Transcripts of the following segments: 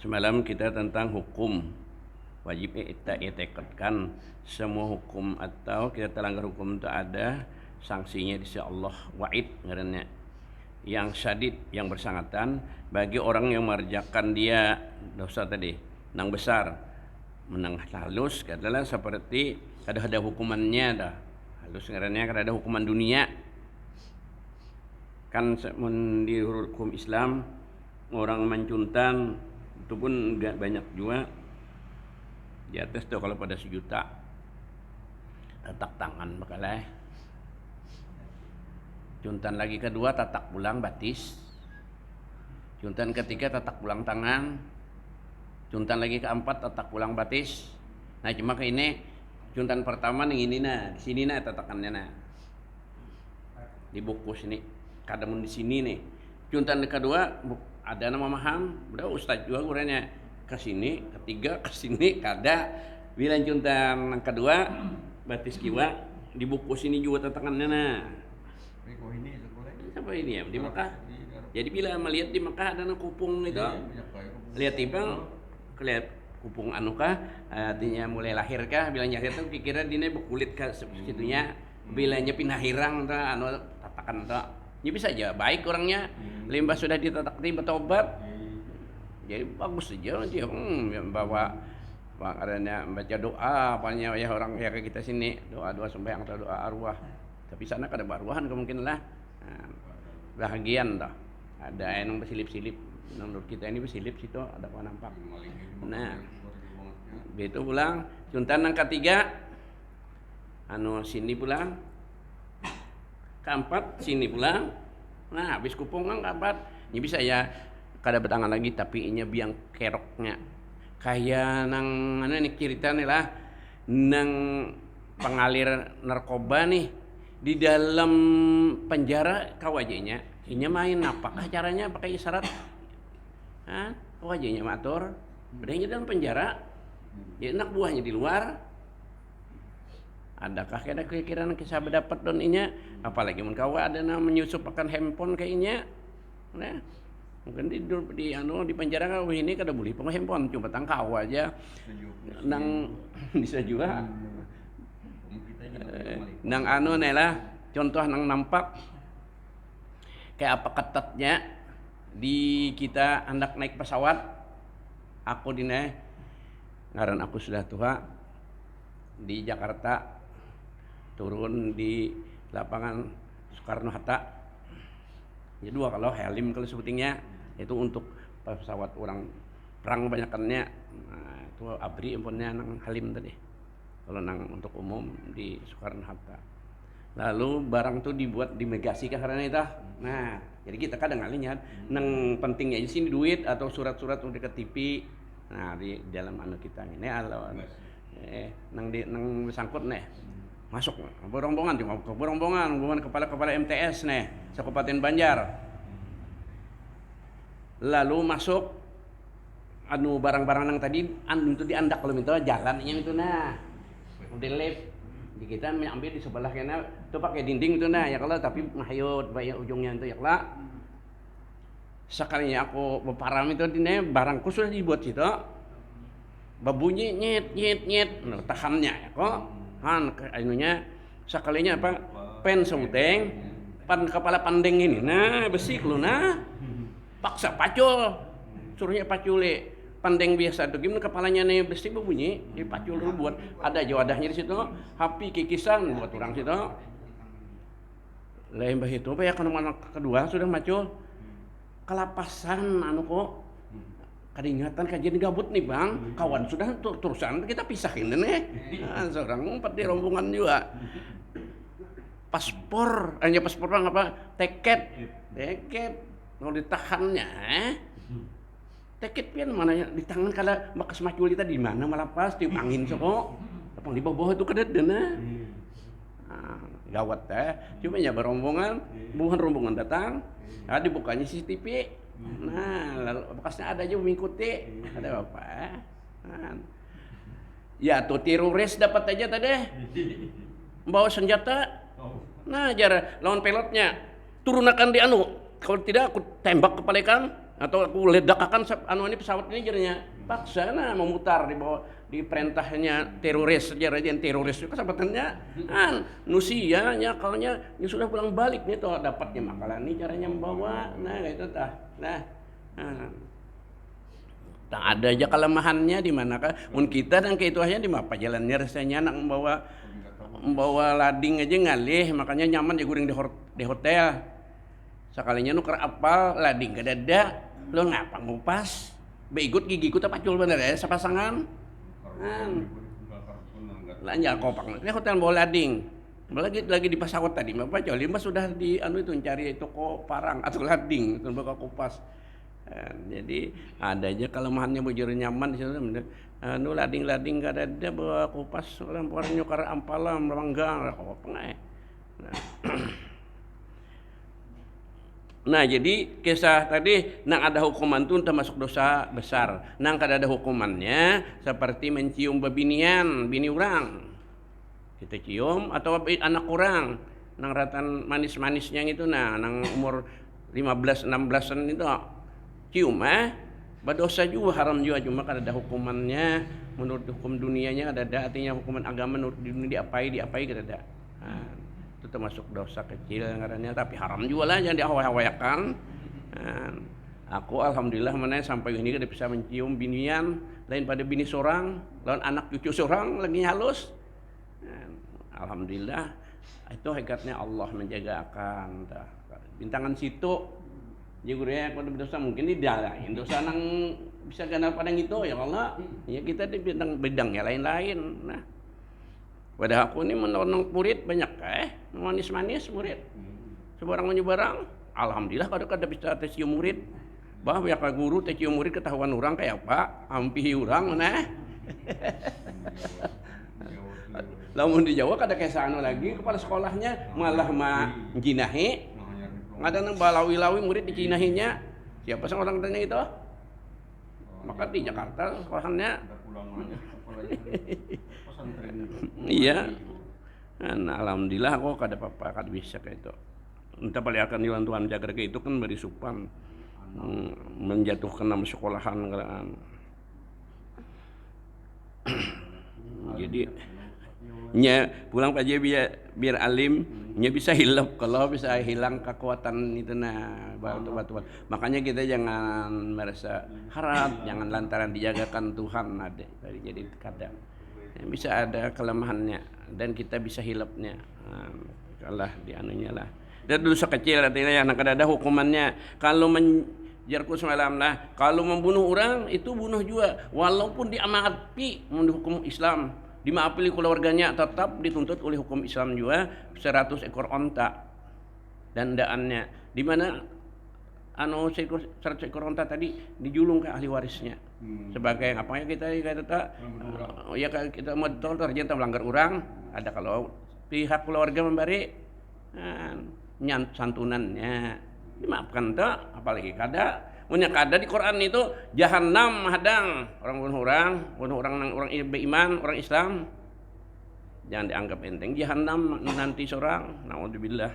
Semalam kita tentang hukum. Wajib kita etikatkan semua hukum atau kita terlanggar hukum itu ada sanksinya di sisi Allah, wa'id ngarannya. Yang syadid, yang bersangatan bagi orang yang mengerjakan dia dosa tadi, nang besar, menang halus adalah seperti ada hukumannya dah. Halus ngarannya kan ada hukuman dunia. Kan di hukum Islam orang mencuntan itu pun enggak banyak juga, di atas tuh kalau pada 1 juta tatak tangan bakalah. Cuntan lagi kedua tatak pulang batis, cuntan ketiga tatak pulang tangan, cuntan lagi keempat tatak pulang batis. Nah cuma ke ini cuntan pertama nih ini nah, di sini nah tatakannya nah, di buku sini kadamun di sini nih. Cuntan kedua ada nama maham, udah ustaz juga kurangnya ke sini, ketiga ke sini kada. Bilang cuntan yang kedua batis kiwa di buku sini juga tatakannya nah. Apa ini ya di Mekah? Jadi bila melihat di Mekah ada kupung itu, lihat tiba, lihat kupung anukah, artinya mulai lahir kah? Bilang lahir tuh kira dina berkulit kah situnya, bilanya pindah hirang ta anu tatakan ta. Ya bisa aja baik orangnya, limbah sudah ditatak bertobat. Jadi bagus aja dia bawa makanya baca doa apanya ya orang ya ke kita sini doa sembahyang atau doa arwah. Tapi sana kada baruhan kemungkinan lah. Nah, bahagian dah. Ada yang bersilip-silip. Menurut kita ini bersilip situ ada apa nampak. Nah, itu pulang. Cuntan yang ketiga, sini pulang. Keempat sini pulang. Nah, habis kupung kan keempat. Ini bisa ya kada bertangan lagi tapi inya biang keroknya. Kayak nang nih ceritanya lah nang pengalir narkoba nih di dalam penjara kawajanya inya main apakah caranya pakai isyarat kawajanya matur bedanya dalam penjara ya anak buahnya di luar. Adakah kira-kira kisah berdapat don inya apalagi mun kawa ada menyusup akan handphone kayaknya nah mungkin di penjara kan ini kada boleh pakai handphone cuma tangkau aja nang bisa juga nang lah contoh nang nampak kayak apa ketatnya di kita hendak naik pesawat aku ngaran aku sudah tua di Jakarta turun di lapangan Soekarno Hatta ya dua kalau Halim kalau sebutingnya itu untuk pesawat orang perang banyakannya nah, itu abri emponnya nang Halim tadi kalau nang untuk umum di Soekarno Hatta. Lalu barang tuh dibuat dimegasi karena itu. Nah, jadi kita kadang ngalinya nang pentingnya di sini duit atau surat-surat udah ke TV. Nah, di dalam anu kita ini nang sangkut nih. Masuk rombongan cuma rombongan kepala MTS nih, Kabupaten Banjar. Lalu masuk barang-barang yang tadi itu diandak kalau minta jalannya itu nah. Udah lift di kita ambil di sebelah kena itu pakai dinding itu nah ya kalau tapi mahayot bayar ujungnya itu ya lah sekalinya aku beparam itu dine barangku sudah dibuat situ babunyi nyet no, tahannya ya kok anunya sekalinya apa pen seuteng kepala pandeng ini nah besi lu nah paksa pacul suruhnya pacule pandeng biasa tuh gimana kepalanya nih besi berbunyi dipacul dulu buat ada wadahnya di situ hapi kikisan buat orang situ lain bah itu apa ya kan anak kedua sudah macul kelapasan kok kadingatan kajian gabut nih bang kawan sudah terusan kita pisahin nih seorang empat di rombongan juga paspor bang apa tiket mau ditahannya teket pian mana di tangan kala bekas macul kita di mana malah pas tiup angin soko lapang di bawah itu kedet dana gawat cuma ya berombongan bukan rombongan datang dibukanya CCTV nah lalu bekasnya ada aja mengikuti ada apa ya tuh teroris dapat aja tadi bawa senjata nah jar lawan pilotnya turunakan di kalau tidak aku tembak kepala kan atau aku ledakakan ini pesawat ini jadinya paksa memutar di bawah di perintahnya teroris sejarah teroris itu kesempatannya nusianya kalanya yang sudah pulang balik nih tuh dapatnya makalah ini caranya membawa itu tak ada aja kelemahannya di manakah kita dan keituannya di apa jalannya rasanya nak membawa lading aja ngalih makanya nyaman ya guring di hotel sekalinya nuker apal lading kedada lo ngapa ngupas beikut gigiku tak pacul bener ya sepasangan lanja kopak ini hotel bawa lading lagi di pesawat tadi Bapak Joli Mas sudah di itu cari toko parang atau lading itu bakal kupas. Jadi ada aja kelemahannya bujur nyaman di situ lading-lading gak ada bawa kupas orang nyukar ampalam ranggang Nah jadi kisah tadi nang ada hukuman itu termasuk dosa besar. Nang kada ada hukumannya seperti mencium bini orang. Kita cium atau anak orang nang ratan manis-manisnya itu nang umur 15-16an itu cium berdosa juga haram juga cuma kada ada hukumannya menurut hukum dunianya ada artinya hukuman agama menurut dunia diapai kada ada. Itu termasuk dosa kecil ngarannya tapi haram juga lah jangan dihawa-hawayakan. Aku alhamdulillah sampai ini kada bisa mencium binian lain pada bini seorang lawan anak cucu seorang lagi halus. Alhamdulillah itu hakikatnya Allah menjagakan bintangan situ ya pada dosa mungkin didalain dosa nang bisa ganal pada itu ya Allah ya kita di bidang ya lain-lain. Nah pada aku ini menonong murid banyak manis-manis murid sebarang alhamdulillah kada bisa cium murid bahwa ya guru cium murid ketahuan orang kayak apa ampihi orang lamun di Jawa kada kesana lagi kepala sekolahnya malah jinahi ada nang balawi-lawi murid dicinahinya siapa sih orang tanya itu maka di Jakarta sekolahannya iya nah, alhamdulillah aku kada apa-apa kada bisa kayak itu entah paliakan di Tuhan jaga kayak itu kan beri supan menjatuhkan nama sekolahan kan jadi nya pulang aja biar alim nya bisa hilap kalau bisa hilang kekuatan itu batu makanya kita jangan merasa harap jangan lantaran dijagakan Tuhan ada jadi kadang bisa ada kelemahannya dan kita bisa hilapnya kalah di anunya lah dan dosa kecil artinya yang ada hukumannya kalau jarku semalam lah kalau membunuh orang itu bunuh juga walaupun diamati menurut hukum Islam dimaafili keluarganya tetap dituntut oleh hukum Islam juga 100 ekor onta dan daannya di mana 100 ekor onta tadi dijulung ke ahli warisnya sebagai apanya kita ya kita mau terjadi melanggar orang ada kalau pihak keluarga memberi santunannya dimaafkan tak apalagi kada punya kada di Quran itu jahanam hadang orang beriman orang Islam jangan dianggap enteng jahanam nanti seorang naudzubillah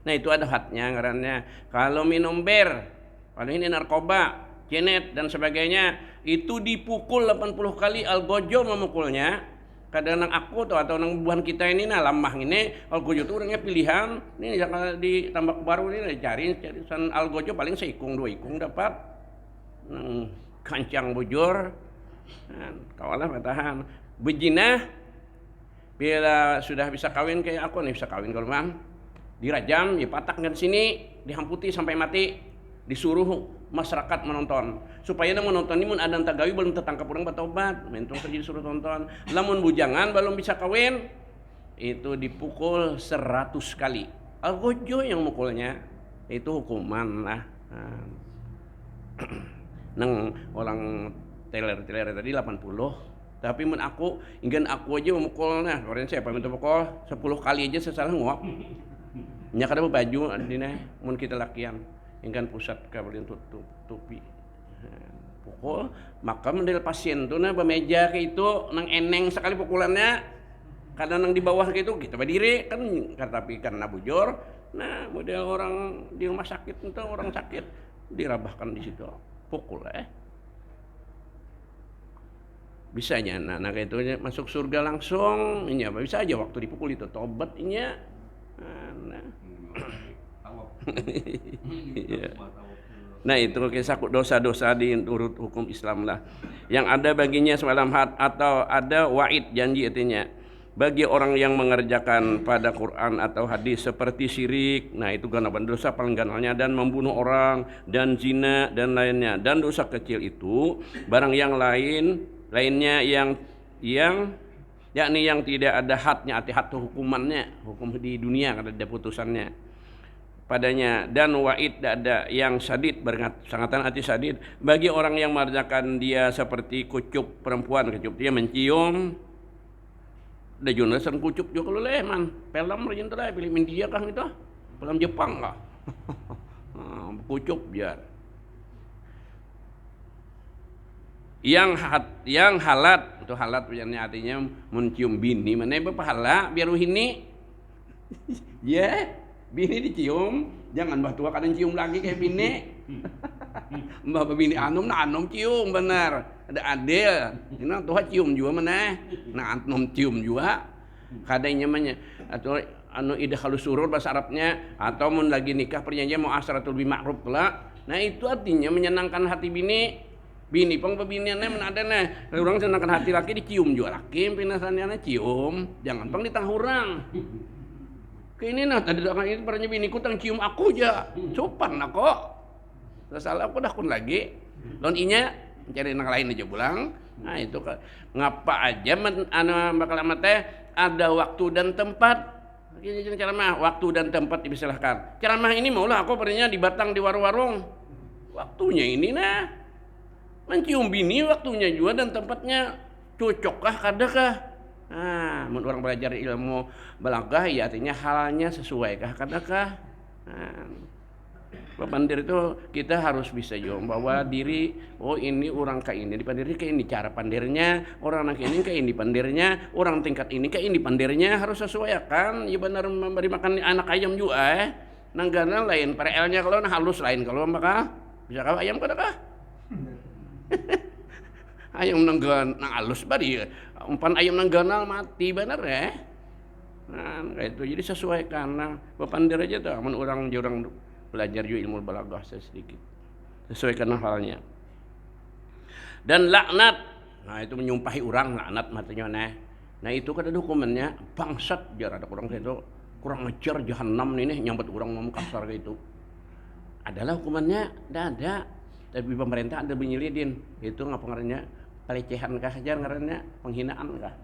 nah itu ada hadnya ngarannya kalau minum bir kalau ini narkoba jenet dan sebagainya itu dipukul 80 kali algojo memukulnya kadang nang aku atau nang buhan kita ini lamah ini algojo itu orangnya pilihan ini jangan di tambak baru ini cari san algojo paling seikung 2 ikung dapat nang kancang bujur kawalah bertahan bejinah bila sudah bisa kawin kayak aku nih bisa kawin kalau bang dirajam dipatak ke sini dihamputi sampai mati disuruh masyarakat menonton supaya menonton ini mun ada tagawi belum tertangkap orang bertobat mentong terjadi suruh tonton lamun bujangan belum bisa kawin itu dipukul 100 kali algojo yang mukulnya itu hukuman lah nang orang teler tadi 80 tapi mun aku ingin aku aja memukulnya orang siapa minta pukul 10 kali aja sesalah nguap nya kada baju dina mun kita lakian ingkan pusat kabelin tutupi pukul maka mendel pasien tuh bemeja ke itu nang eneng sekali pukulannya kadang nang di bawah ke itu kita berdiri kan tapi karena bujur nah model orang di rumah sakit itu orang sakit dirabahkan di situ, pukul bisanya nah kayak itu masuk surga langsung ini apa bisa aja waktu dipukul itu tobat ini nah itu kisah dosa-dosa di urut hukum Islam lah yang ada baginya semalam atau ada wa'id janji artinya bagi orang yang mengerjakan pada Quran atau hadis seperti syirik, nah itu ganapan dosa paling ganalnya dan membunuh orang dan zina dan lainnya dan dosa kecil itu barang yang lainnya yang yakni yang tidak ada hadnya hukumannya hukum di dunia kada ada putusannya padanya dan wa'id ada yang sadid sangatan hati sadid bagi orang yang mengerjakan dia seperti kucup perempuan dia mencium ada Jonathan kucup juga kalau man film rajin tuh film India kah itu film Jepang kah kucup biar yang halat itu halat artinya mencium bini mana pahala biar ini bini dicium jangan bah tua kadang cium lagi kayak bini mbah bini anum cium benar ada adil ini tua cium juga mana nah anum cium juga kadangnya namanya atau idah halus surur bahasa Arabnya atau mun lagi nikah perjanjian mau asratul bima'ruf kelak nah itu artinya menyenangkan hati bini pang pebiniannya mana ada nah orang senangkan hati laki dicium juga laki pinasannya cium jangan pang ditang hurang kayak ini nah tadi doang ini pernah bini ku tang cium aku aja sopan aku salah aku dah kun lagi lawan inya cari nang lain aja pulang nah itu ngapa aja bakal amat teh ada waktu dan tempat ceramah waktu dan tempat dipersilahkan ceramah ini maulah aku pernahnya di Batang di warung-warung waktunya ini nah mencium bini waktunya juga dan tempatnya cocokkah kadakah nah menurut orang belajar ilmu balaghah ya artinya halnya sesuaikah kadakah Pandir itu kita harus bisa juga bahwa diri ini orang kayak ini dipandir kayak ini cara pandirnya orang anak ini kayak ini pandirnya orang tingkat ini kayak ini pandirnya harus sesuai kan ya benar memberi makan anak ayam juga nanggana lain perelnya kalau halus lain kalau maka bisa kah ayam kadakah ayam nang halus bari umpan ayam nang ganal mati bener nah kayak itu jadi sesuaikan nah bapandir aja tuh mun orang belajar juga ilmu balaghah sedikit sesuaikan halnya dan laknat nah itu menyumpahi orang laknat matanya nah itu kan ada hukumannya bangsat jar ada orang itu kurang ngejar jahanam ini nyambut orang ngomong kasar kayak itu adalah hukumannya ada tapi pemerintah ada menyelidin itu ngapengaruhnya pelecehan kah aja ngarannya penghinaan kah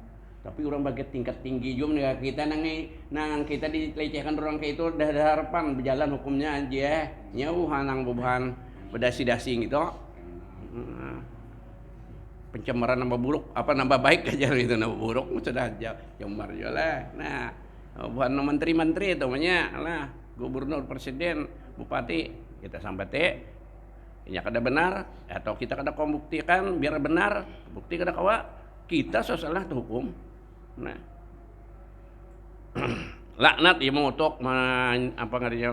tapi orang bagi tingkat tinggi juga kita nang kita dilecehkan orang kayak itu udah ada harapan berjalan hukumnya aja nyauh nang beban berdasi-dasi gitu pencemaran nambah buruk apa nambah baik aja gitu nambah buruk sudah jembar juga lah nah bukan menteri-menteri itu lah gubernur presiden bupati kita sampai ini kada benar atau kita kada membuktikan biar benar bukti kada kawa kita salah tu hukum nah laknat ya mengutuk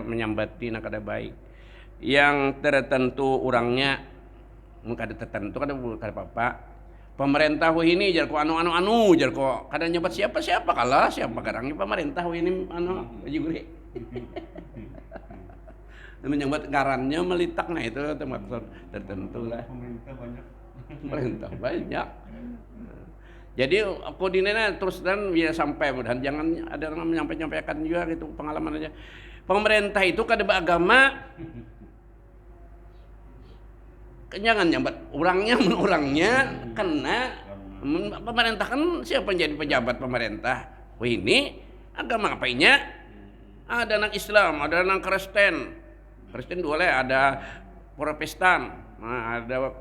menyambati nak kada baik yang tertentu orangnya kada tertentu kada apa-apa pemerintah ini jar ko anu jar ko kada nyebat siapa kalah siapa garangnya pemerintah ini juga menyebut ngarannya melitak nah itu maksud tertentu lah pemerintah banyak jadi aku dinena terus dan ya sampai mudahan jangan ada orang menyampaikan juga gitu pengalaman aja pemerintah itu kada beragama jangan nyambat orangnya karena pemerintah kan siapa yang jadi pejabat pemerintah ini agama apainya ada anak Islam ada anak Kristen boleh ada Protestan, nah ada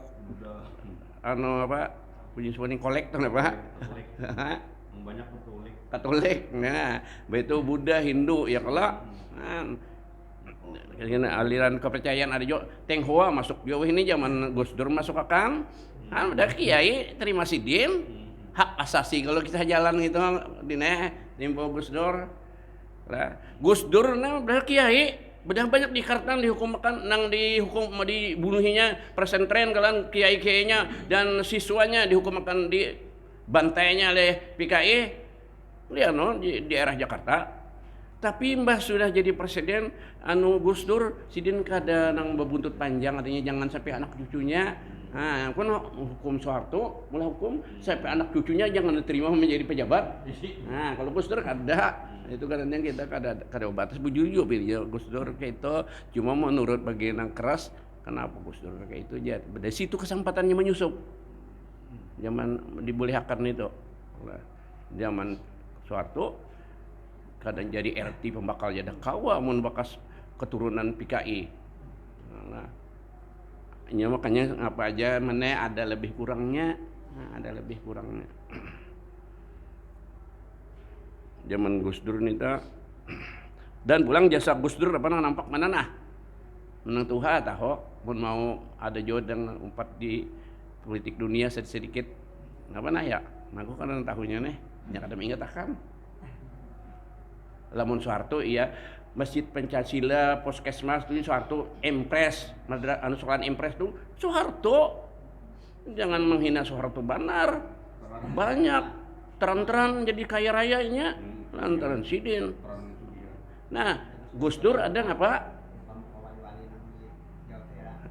puji suami kolektor apa? Banyak Katolik. Nah, itu Buddha, Hindu ya kalau aliran kepercayaan ada juga Tionghoa masuk juga ini zaman Gus Dur masuk akang. Udah kiai terima sidin hak asasi kalau kita jalan gitu di Gus Dur. Lah Gus Dur udah kiai bedah banyak di Kartang dihukum makan nang dihukum dibunuhinya pesantren kalian kiai-kiainya dan siswanya dihukum makan di bantainya oleh PKI lihat no di daerah Jakarta. Tapi Mbah sudah jadi presiden anu Gus Dur sidin kada nang bebuntut panjang artinya jangan sampai anak cucunya kan hukum Soeharto mulai hukum sampai anak cucunya jangan diterima menjadi pejabat. Kalau Gus Dur kada itu kadang kita kada batas bujur pilih Gus Dur kayak itu cuma menurut bagian yang keras kenapa Gus Dur kayak itu aja dari situ kesempatannya menyusup zaman dibolehkan itu zaman Soeharto kadang jadi RT pembakal jadi kawa mun bakas keturunan PKI. Nah, ya makanya apa aja mana ada lebih kurangnya, ada lebih kurangnya. Zaman Gus Dur nih dan pulang jasa Gus Dur apa nampak mana nah menang Tuhan tahu mun mau ada jodoh umpat di politik dunia sedikit apa nah ya aku kan tahunya nih yang kada ingat akan lamun Soeharto iya Masjid Pancasila Puskesmas itu Soeharto Impres anu sekolahan Impres tuh Soeharto jangan menghina Soeharto benar banyak teran-teran jadi kaya rayanya lantaran sidin. Nah Gus Dur ada nggak Pak?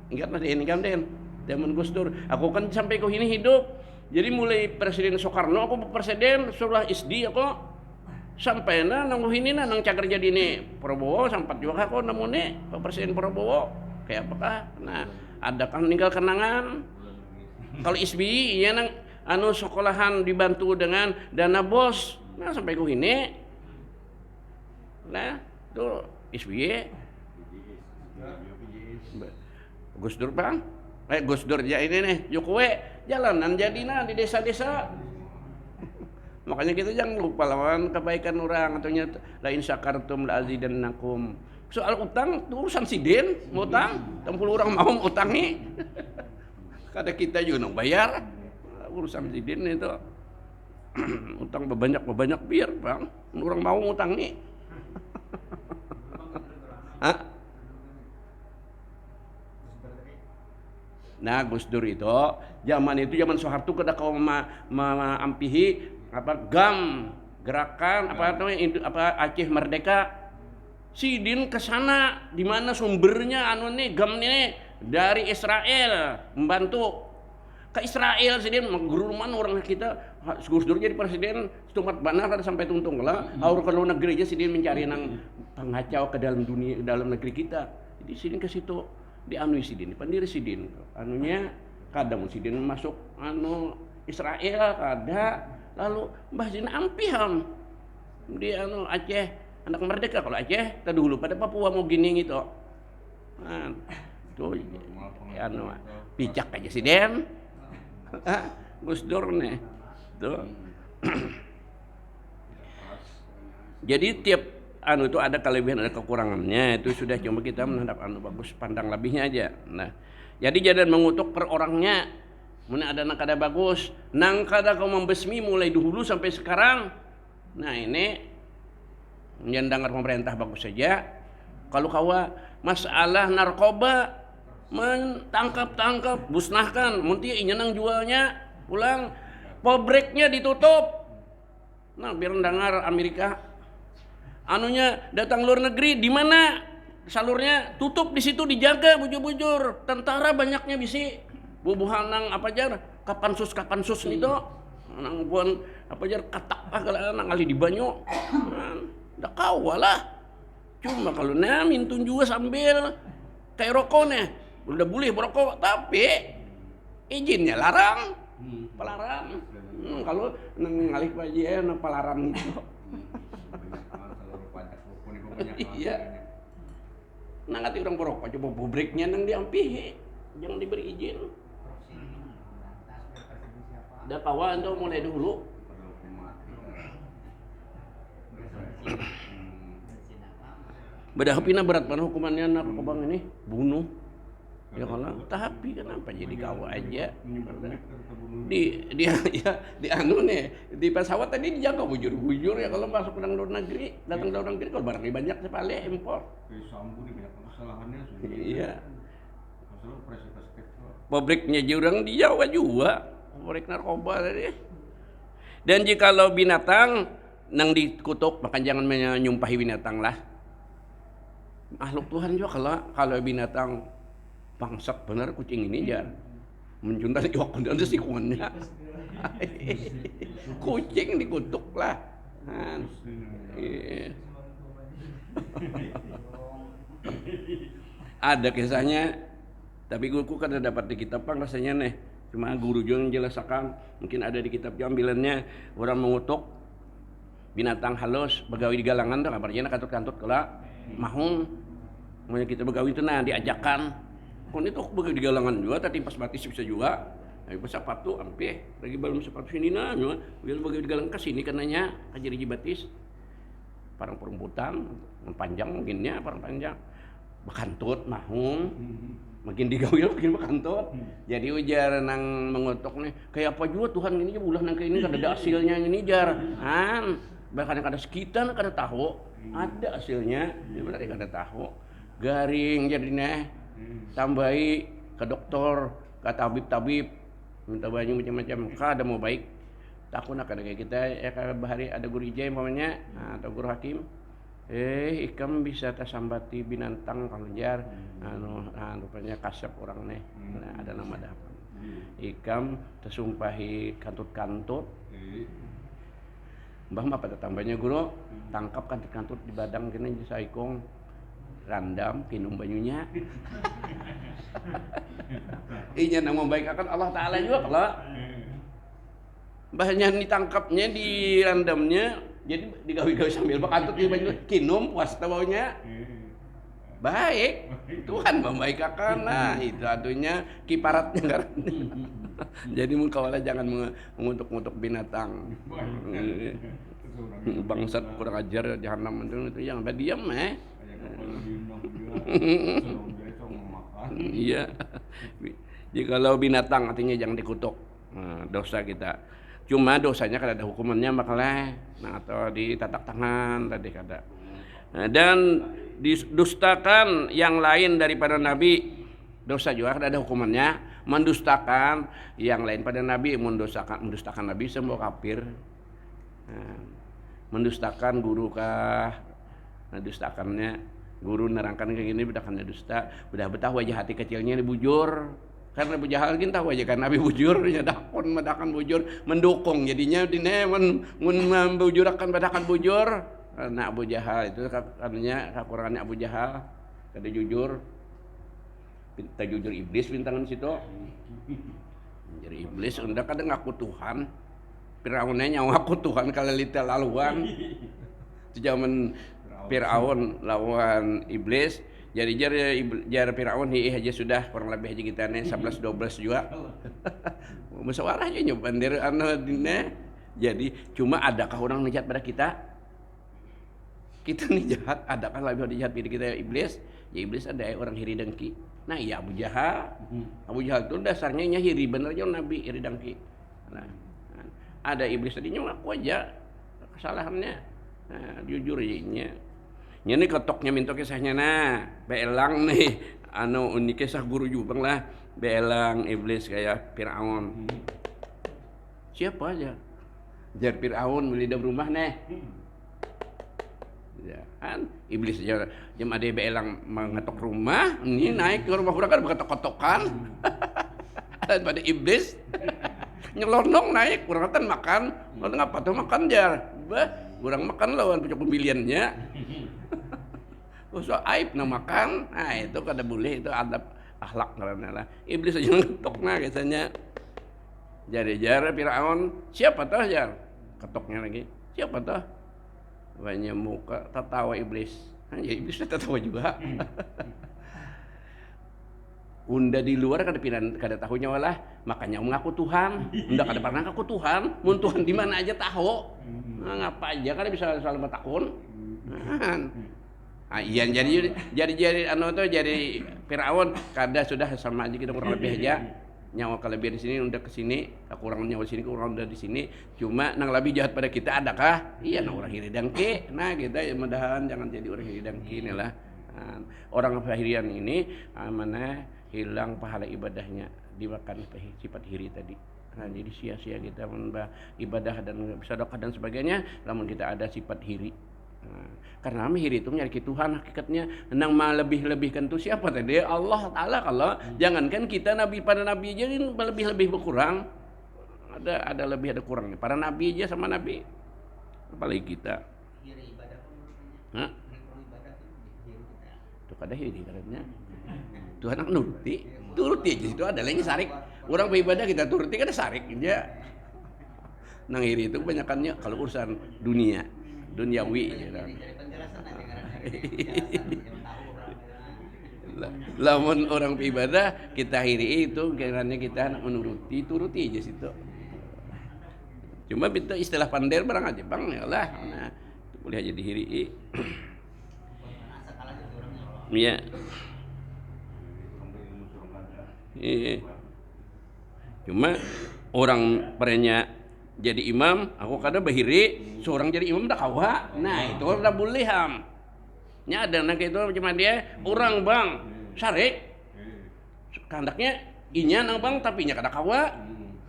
Ingat masih ini kan Den zaman Gus Dur aku kan sampai ke ini hidup jadi mulai Presiden Soekarno aku presiden setelah SD aku sampai nang ini nang cager jadi ini Prabowo sempat juga aku nemu nih Pak Presiden Prabowo kayak apakah nah ada kan tinggal kenangan kalau SBY ya nang anu sekolahan dibantu dengan dana bos nah sampai ini nah tuh SBY Gus Dur Bang Gus Dur ya ini nih Jokowi jalanan jadi nah di desa-desa. Makanya kita jangan lupa lawan kebaikan orang atau lain syakartum la azidannakum. Soal utang itu urusan sidin, utang, 60 orang mau utangi. Kada kita juga nang bayar. Urusan sidin itu. Utang banyak biar, Bang. Orang mau utangi. Hah? Nah, Gus Dur itu zaman Soeharto kada kau ampihi GAM gerakan Aceh Merdeka sidin ke sana di mana sumbernya GAM ini dari Israel membantu ke Israel sidin mengguruman orang kita Gus Dur jadi presiden setumat banar kada sampai tuntung lah aur ke luar negeri aja sidin mencari nang pengacau ke dalam dunia dalam negeri kita jadi sidin ke situ dianui sidin pandiri sidin anunya kadang sidin masuk Israel kada lalu Mbah Zina ampiham di Aceh anak merdeka kalau Aceh tadi dulu pada Papua mau gini gitu nah, tuh pijak aja si Den Gus Dur nih tuh jadi tiap itu ada kelebihan ada kekurangannya itu sudah cuma kita menghadap bagus pandang lebihnya aja nah jadi jangan mengutuk per orangnya mana ada nang kada bagus, nang kada kau membesmi mulai dulu sampai sekarang. Nah ini mendengar pemerintah bagus saja. Kalau kawa masalah narkoba mentangkap musnahkan, munti inya nang jualnya pulang, pabriknya ditutup. Nah biar dengar Amerika, anunya datang luar negeri di mana salurnya tutup di situ dijaga bujur-bujur, tentara banyaknya bisi. Bubuhan nang apa jar kapan sus itu nang buan apa jar katak nang kali di banyu ndak kawalah cuma kalau mintun juga sambil kayak rokoknya udah boleh merokok tapi izinnya larang pelarang kalau nang ngalih aja nang pelarang itu iya nang ngati orang merokok coba bubriknya nang diampihi jangan diberi izin. Ada kawan tuh mulai dulu. Bedah pina berat mana hukumannya narkoba ini? Bunuh. Ya kalau tapi kenapa jadi kau aja Di dia ya di anu nih di pesawat tadi dijaga bujur-bujur ya kalau masuk ke luar negeri datang ke luar negeri kalau barangnya banyak sekali impor. Sambu di banyak kesalahannya Iya. masalah operasi seksual. Pabriknya jurang di Jawa juga pabrik narkoba tadi. Dan jikalau binatang nang dikutuk maka jangan menyumpahi binatang lah. Makhluk Tuhan juga kalau binatang bangsat bener kucing ini jar mencuntal jok dan sikungannya kucing dikutuk lah. Iya. Ada kisahnya tapi guruku kan ada dapat di kitab pang rasanya nih cuma guru juga yang jelaskan mungkin ada di kitab ambilannya orang mengutuk binatang halus begawi di galangan tuh kabarnya kantut-kantut kelak mahung mau kita begawi itu nah diajakan kon itu begawi di galangan juga tadi pas batis bisa juga tapi pas sepatu ampe lagi belum sepatu sini nah begawi di galangan ke sini karenanya kajiri batis parang perumputan panjang mungkinnya parang panjang bekantut mahung makin digawi makin bekantut jadi ujar nang mengutuk nih kayak apa juga Tuhan ini ulah nang kayak ini kan ada hasilnya ini jar bahkan ada sekitar kada tahu ada hasilnya jadi berarti kada tahu garing jadi nih tambahi ke dokter ke tabib minta banyak macam-macam kada mau baik takut nak ada kayak kita ya kada bahari ada guru ijai umpamanya atau guru hakim ikam bisa tersambati binatang kalau jar rupanya kasep orang nih ada nama dapat ikam tersumpahi kantut-kantut mbah mah pada tambahnya guru tangkap kantut-kantut di badang kena saikong randam kinum banyunya inya nang membaikakan Allah Ta'ala juga kalau mbahnya ditangkapnya di randamnya jadi digawi-gawi sambil bakantut di banyu kinum puas tawanya baik Tuhan membaikakan nah itu atunya kiparatnya kan jadi mengkawala jangan mengutuk-ngutuk binatang bangsat kurang ajar jahanam itu yang diam iya jadi kalau binatang artinya jangan dikutuk dosa kita cuma dosanya kada ada hukumannya makalah atau ditatak tangan tadi kada dan didustakan yang lain daripada Nabi dosa juga kada ada hukumannya mendustakan yang lain pada Nabi mendustakan Nabi semua kafir mendustakan guru kah dustakannya guru nerangkan kayak gini bedakannya dusta udah betah wajah hati kecilnya dibujur karena Abu Jahal gini tahu aja kan Nabi bujur ya dakon medakan bujur mendukung jadinya dine membujurakan bedakan bujur nah Abu Jahal itu katanya kekurangannya Abu Jahal kada jujur kita jujur iblis bintangan situ jadi iblis udah kada ngaku Tuhan Firaunnya ngaku Tuhan kalau lita laluan itu zaman Firaun lawan iblis jadi jar Firaun aja sudah kurang lebih aja kita nih 11-12 juga musyawarah aja nyoban dari dina jadi cuma adakah orang jahat pada kita nih jahat adakah lebih jahat pada kita iblis ya iblis ada orang hiri dengki nah iya Abu Jahal itu dasarnya hiri bener aja Nabi hiri dengki nah ada iblis tadinya ngaku aja kesalahannya jujur aja ini ketoknya minta kisahnya nah beelang nih ini kisah guru juga lah beelang iblis kayak Firaun siapa aja jar Firaun beli dalam rumah nih ya kan iblis aja jam ada beelang mengetok rumah ini naik ke rumah orang kan berketok-ketokan pada iblis nyelonong naik kurang kan makan ngapa tuh makan jar kurang makan lawan pucuk pemilihannya usah aib na makan nah itu kada boleh itu adab akhlak karena lah iblis aja ngetok nah biasanya jar Firaun siapa tah jar ketoknya lagi siapa tah banyak muka tertawa iblis ya iblis tertawa juga unda di luar kada tahunya walah makanya mengaku Tuhan unda kada pernah ngaku Tuhan mun Tuhan di mana aja tahu nah, ngapa aja kada bisa selalu bertakun Iya jadi anu tuh jadi Firaun kada sudah sama aja kita kurang lebih aja nyawa kelebihan di sini udah ke sini kekurangan nyawa di sini kurang udah di sini cuma nang lebih jahat pada kita adakah iya nang orang hiri dangke nah kita ya mudahan jangan jadi orang hiri dangke inilah orang fahirian ini mana hilang pahala ibadahnya dimakan sifat hiri tadi. Nah, jadi sia-sia kita menambah ibadah dan sedekah dan sebagainya namun kita ada sifat hiri. Nah, karena hiri itu nyari Tuhan hakikatnya nang lebih-lebihkan itu siapa tadi Allah Ta'ala kalau jangankan kita nabi pada nabi aja lebih berkurang ada lebih ada kurangnya para nabi aja sama nabi apalagi kita Hah? Itu kada hiri karena Tuhan nak turuti aja itu ada lagi sarik orang beribadah kita turuti kada sarik aja nang hiri itu kebanyakannya kalau urusan duniawi gitu. Lamun orang ibadah kita hiri itu kiranya kita turuti aja situ. Cuma itu istilah pandai barang aja bang ya lah. Nah, boleh aja dihiri. Iya. Cuma orang perenya jadi imam, aku kada bahiri, seorang jadi imam dah kawa. Nah, itu udah boleh ham. Nya ada nak itu cuma dia orang bang, sarik. Kandaknya inya nang bang tapi nya kada kawa.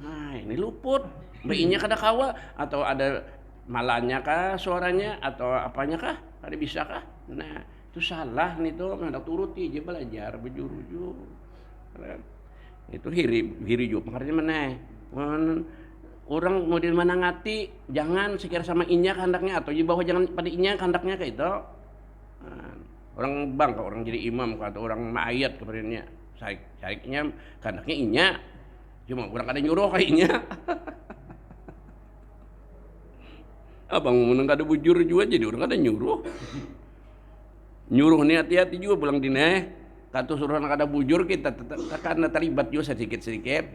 Nah, ini luput. Mbak inya kada kawa atau ada malanya kah suaranya atau apanya kah? Ada bisa kah? Nah, itu salah nih tuh, hendak turuti aja belajar bejuru-juru. Itu hiri juga makanya mana? Orang model menangati jangan sekira sama inya kandaknya atau di bawah jangan pada inya kandaknya kayak itu. Orang bang kalau orang jadi imam atau orang ma'ayat kepadanya syariknya kandaknya inya cuma orang kada nyuruh kayaknya. Abang menang kada bujur juga jadi orang kada nyuruh nih hati-hati juga pulang dina kata suruh kada bujur kita karena terlibat juga sedikit-sedikit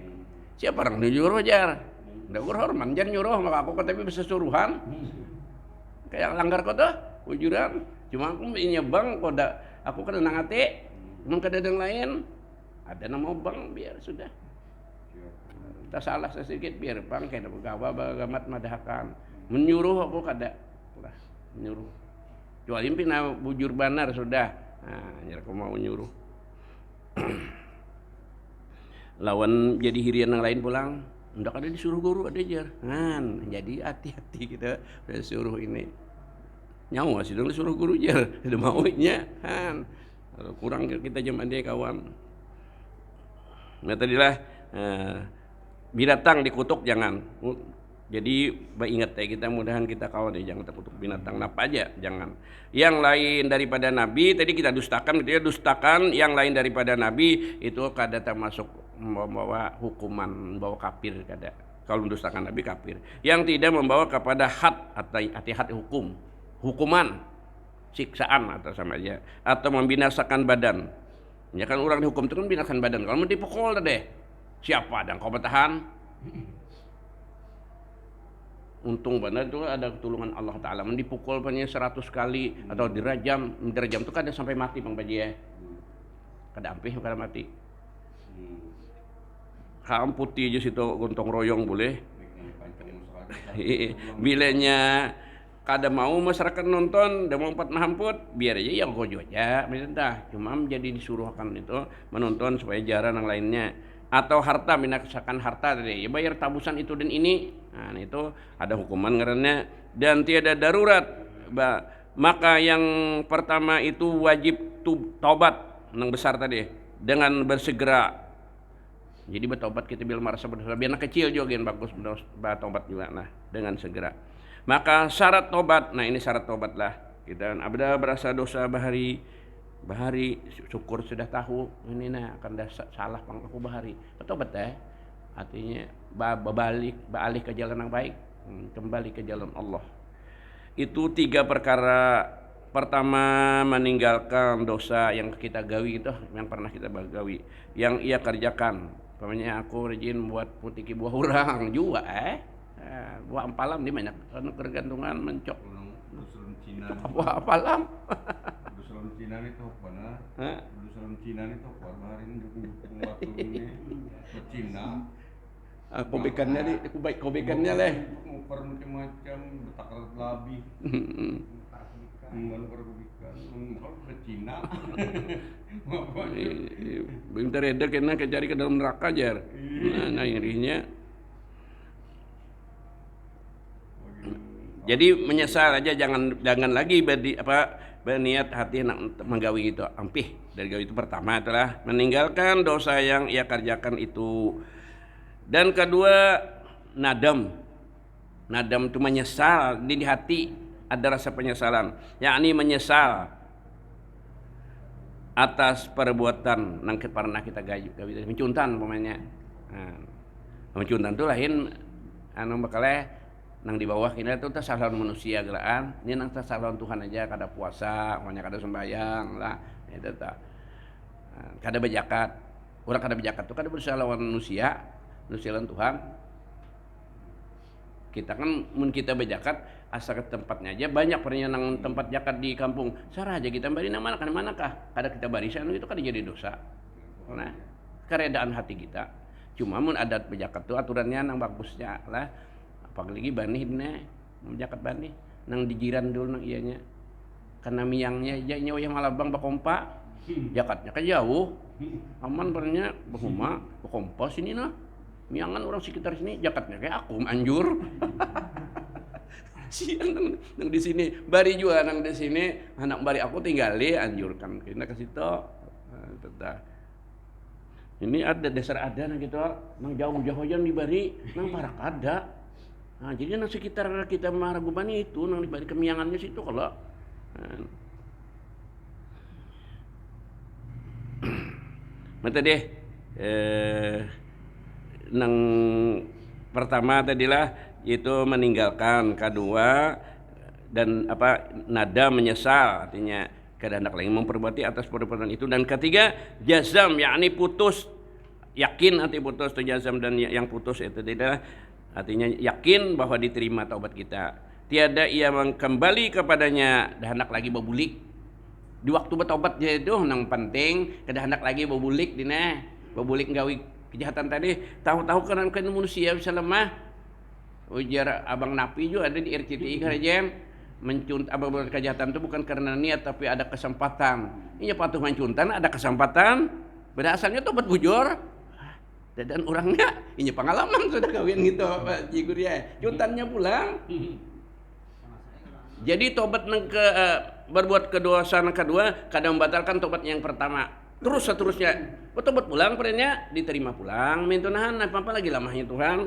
siapa orang nyuruh jar ndak hormat jangan nyuruh maka aku tapi bisa suruhan kayak langgar kok tuh bujuran cuma aku ini bang kok aku kada nangati emang kada ada yang lain ada nama bang biar sudah kita salah sedikit biar bang kayak begawa bagamat madahakan menyuruh aku kada lah menyuruh kecuali pina bujur banar sudah nah nyar aku mau nyuruh lawan jadi hirian yang lain pulang ndak ada disuruh guru ada jar jadi hati-hati kita udah suruh ini nyawa sih dong disuruh guru jar ada maunya kurang kita zaman dia kawan nah tadilah binatang dikutuk jangan jadi ingat ya kita mudahan kita kawan ya jangan terkutuk binatang apa aja jangan yang lain daripada nabi tadi kita dustakan yang lain daripada nabi itu kada termasuk membawa hukuman membawa kafir kada kalau mendustakan nabi kafir yang tidak membawa kepada had hukuman siksaan atau sama aja atau membinasakan badan ya kan orang dihukum itu kan binasakan badan kalau mau dipukul deh siapa dan kau bertahan untung benar itu ada ketulungan Allah Ta'ala dipukul banyak 100 kali atau dirajam itu kada sampai mati bang baji ya kada ampih kada mati ham putih aja situ gontong royong boleh bilanya kada mau masyarakat nonton udah mau empat mahamput biar aja yang gojo aja minta cuma menjadi disuruhkan itu menonton supaya jarang yang lainnya atau harta binasakan harta tadi ya bayar tabusan itu dan ini nah itu ada hukuman ngarannya dan tiada darurat maka yang pertama itu wajib taubat yang besar tadi dengan bersegera jadi bertobat kita bil marasa berdosa biar anak kecil juga yang bagus bertobat juga nah dengan segera maka syarat tobat nah ini syarat tobat lah kita ada berasa dosa bahari syukur sudah tahu ini nah akan salah pang aku bahari bertobat artinya balik ke jalan yang baik kembali ke jalan Allah itu 3 perkara pertama meninggalkan dosa yang kita gawi itu yang pernah kita gawi yang ia kerjakan pokoknya aku rajin buat putiki buah orang juga buah ampalam di banyak karena ketergantungan mencok apa apalam salon Cina nih tuh mana? Hah? Udah salon Cina nih tuh baharin dukung batu ini ke Cina. Kobekannya leh. Ngupar macam-macam, betakar labi. Ngupar kubikan, kalau ke Cina. Bentar ada kena kecari ke dalam neraka jar. Nah irinya. Jadi menyesal aja, jangan lagi berniat hati nak menggawi itu ampih. Dari gawi itu pertama adalah meninggalkan dosa yang ia kerjakan itu. Dan kedua nadam. Nadam itu menyesal, di hati ada rasa penyesalan, yakni menyesal atas perbuatan nang pernah kita gawi mencuntan pemainnya. Nah, mencuntan itu lain anu bakalnya nang di bawah kita itu salah manusia gelaan, ini nang salah Tuhan aja, kada puasa, makanya kada sembahyang lah, itu ta. Kada berzakat, orang kada berzakat itu kada bersalah lawan manusia lawan Tuhan. Kita kan mun kita berzakat asal ke tempatnya aja banyak pernah nang tempat zakat di kampung, sarah aja kita bari nang manakah, kada kita barisan itu kada jadi dosa. Nah, keredaan hati kita. Cuma mun adat berzakat itu aturannya nang bagusnya lah. Apalagi banih nih, menjakat banih, nang dijiran dulu nang ianya, karena miangnya nyawa yang malabang bakompa, jakatnya kan jauh, aman bernya bahuma bakompa sini nah, miangan orang sekitar sini, jakatnya kayak aku anjur, siang nang di sini, bari juga nang di sini, anak bari aku tinggali anjurkan, kita ke situ, ini ada dasar ada nang gitu, nang jauh-jauh yang dibari, nang parak ada. Nah, jadi nang sekitar kita Maraguban itu nang dibalik kemiangannya situ kalau mata deh nang pertama tadilah itu meninggalkan, kedua dan nada menyesal artinya kada hendak lagi memperbuati atas perbuatan itu, dan ketiga jazam yakni putus, yakin arti putus itu jazam, dan yang putus itu tidak artinya yakin bahwa diterima taubat kita. Tiada ia kembali kepadanya, dah hendak lagi berbulik. Di waktu bertobat dia itu nang penting, kada hendak lagi berbulik dina. Berbulik nggawi kejahatan tadi, tahu-tahu kan manusia bisa lemah. Ujar Abang Napi juga ada di RCTI kerajaan mencunt abang kejahatan itu bukan karena niat tapi ada kesempatan. Ini patuh mencuntan ada kesempatan. Berasalnya tobat bujur. Dan orangnya ini pengalaman sudah kawin gitu Pak Jigur ya. Cuntannya pulang. Jadi tobat berbuat kedosa kedua kadang membatalkan tobat yang pertama. Terus seterusnya. Tobat pulang padanya diterima pulang. Mintunahan apa lagi lamahnya Tuhan.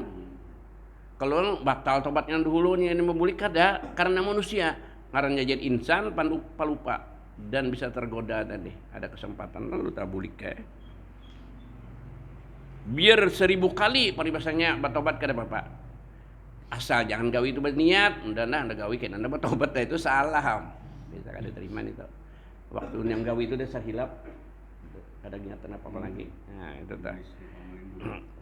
Kalau batal tobatnya dahulunya ini membulik kada karena manusia. Karena jadi insan palupa dan bisa tergoda tadi. Ada kesempatan lalu tabulik kayak. Biar 1000 kali paribasanya bertobat kada bapak. Asal jangan gawi itu berniat, udah gawi kan anda bertobat itu salah. Bisa kada terima itu. Waktu yang gawi itu dasar hilap. Ada niatan apa lagi. Nah, itu dah.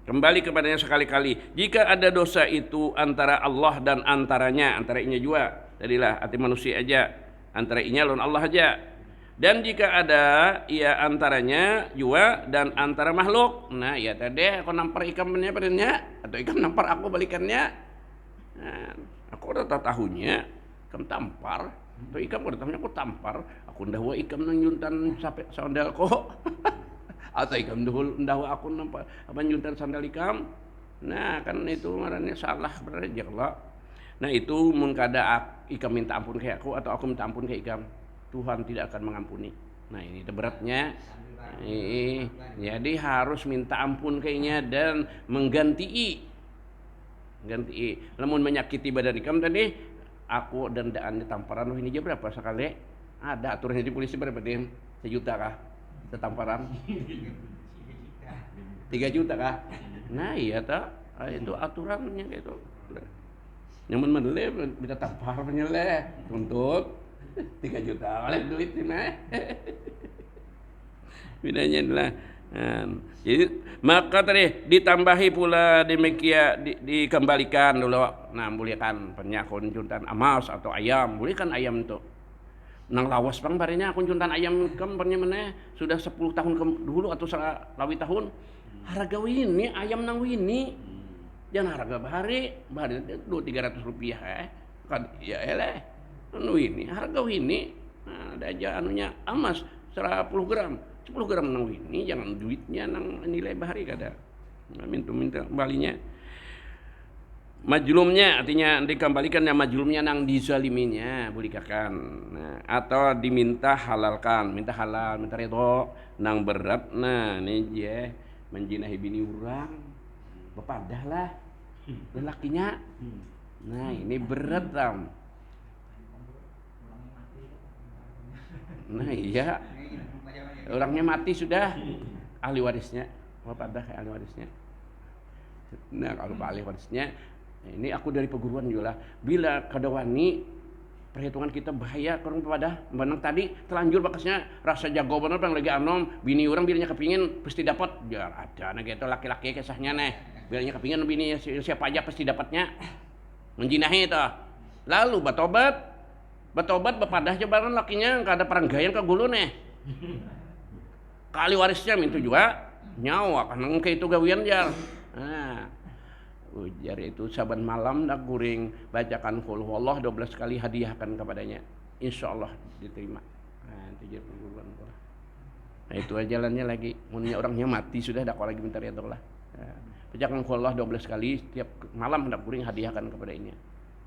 Kembali kepadanya sekali-kali. Jika ada dosa itu antara Allah dan antara inya juga. Tadilah hati manusia aja. Antara inya lawan Allah aja. Dan jika ada ia antaranya juga dan antara makhluk. Nah, ya tadi aku nampar ikamnya padanya atau ikam nampar aku balikannya. Nah, aku udah tahunya ikam tampar. Atau ikam udah tahunya aku tampar. Aku ndahwa ikam nang nyuntan sampai sandal kok. Atau ikam ndahwa aku nampar apa nyuntan sandal ikam. Nah, kan itu ngarannya salah berarti kalau. Nah, itu mun kada ikam minta ampun kayak aku atau aku minta ampun kayak ikam. Tuhan tidak akan mengampuni. Nah ini beratnya. Jadi harus minta ampun kayaknya dan mengganti. Namun menyakiti badan ikam tadi, aku dan daan tamparan ini aja berapa sekali? Ada aturannya di polisi berapa din? 1 juta kah? Tamparan? 3 juta kah? Nah iya tak? Itu aturannya gitu. Nyaman menele bisa tampar menyele, tuntut. 3 juta oleh duit ni mah. Bedanya adalah jadi maka tadi ditambahi pula demikian dikembalikan dulu. Nah, bolehkan penyakun juntan emas atau ayam, bolehkan ayam itu. Nang lawas bang barinya aku juntan ayam kam barnya mana sudah 10 tahun dulu atau lawi tahun harga wini ayam nang wini jangan harga bahari 200-300 rupiah ya elah wini harga wini nah, ada aja anunya amas 10 gram 10 gram nang wini jangan duitnya nang nilai bahari kada minta kembalinya majlumnya artinya dikembalikan yang majlumnya nang dizaliminya bulikakan nah, atau diminta halalkan minta halal minta redo nang berat nah ini je menjinahi bini orang bepadah lah lelakinya nah ini berat tam nah iya orangnya mati sudah ahli warisnya bepadah ahli warisnya nah kalau ahli warisnya ini aku dari perguruan juga lah. Bila kadawani perhitungan kita bahaya kurang pada benang tadi terlanjur bakasnya rasa jago bener bang lagi anom bini orang bilanya kepingin pasti dapat ya ada nah gitu laki-laki kisahnya nih bilanya kepingin bini siapa aja pasti dapatnya menjinahi itu lalu batobat bepadah coba lakinya nggak ada peranggayan ke gulu nih kali warisnya minta juga nyawa karena kayak itu gawian jar nah ujar itu saban malam dah guring bacakan qul huwallah 12 kali hadiahkan kepadanya insyaallah diterima nah itu jadi perguruan nah itu aja jalannya lagi munnya orangnya mati sudah dak lagi minta redha lah nah, bacakan qul huwallah 12 kali setiap malam dak guring hadiahkan kepada ini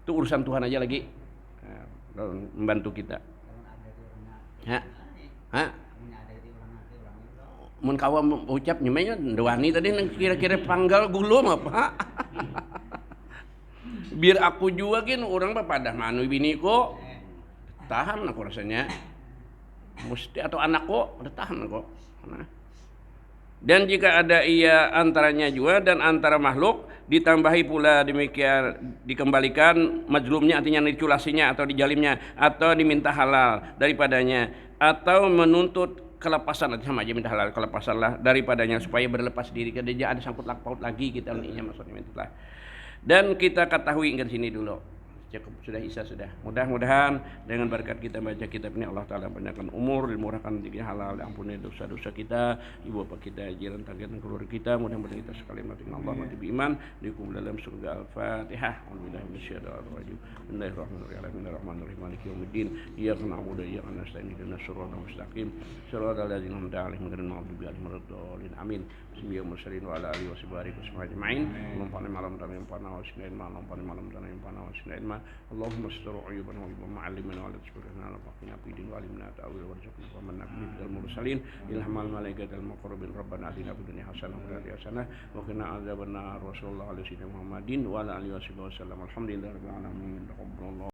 itu urusan Tuhan aja lagi nah, membantu kita mun kawa ucap nyemenya dewani tadi kira-kira panggal gulung apa biar aku juga kan orang pada manu bini kok tahan aku rasanya mesti atau anak kok udah tahan kok nah. Dan jika ada ia antaranya juga dan antara makhluk ditambahi pula demikian dikembalikan majlumnya artinya diculasinya atau dijalimnya atau diminta halal daripadanya atau menuntut kelepasan sama aja minta halal kelepasan lah daripadanya supaya berlepas diri kada ada sangkut paut lagi kita ininya maksudnya itulah dan kita ketahui ke sini dulu cukup sudah isa sudah mudah-mudahan dengan berkat kita baca kitab ini Allah Ta'ala panjangkan umur dimurahkan rezeki halal ampuni dosa-dosa kita ibu bapak kita jiran targetan keluarga kita mudah-mudahan kita sekalian mati Allah mati beriman dihukum dalam surga Al-Fatihah Bismillahirrahmanirrahim maliki yaumiddin iyyaka na'budu wa iyyaka nasta'in ihdinas siratal mustaqim siratal ladzina an'amta 'alaihim ghairil maghdubi 'alaihim waladdallin amin bismillahirrahmanirrahim wa ala alihi wa ajma'in malam dan malam dan Allahumma astur uyubana wa ma'allimana wa la tusbirna wa faqina fi din wa alimna ta'wil wa rizqna wa man nabiyyi bil mursalin ilhamal malaikatal muqarrabin rabbana atina fid dunya hasanah wa fil akhirati hasanah wa qina adzabannar wa sallallahu alaihi Muhammadin wa ala alihi wasallam alhamdulillahi rabbil alamin.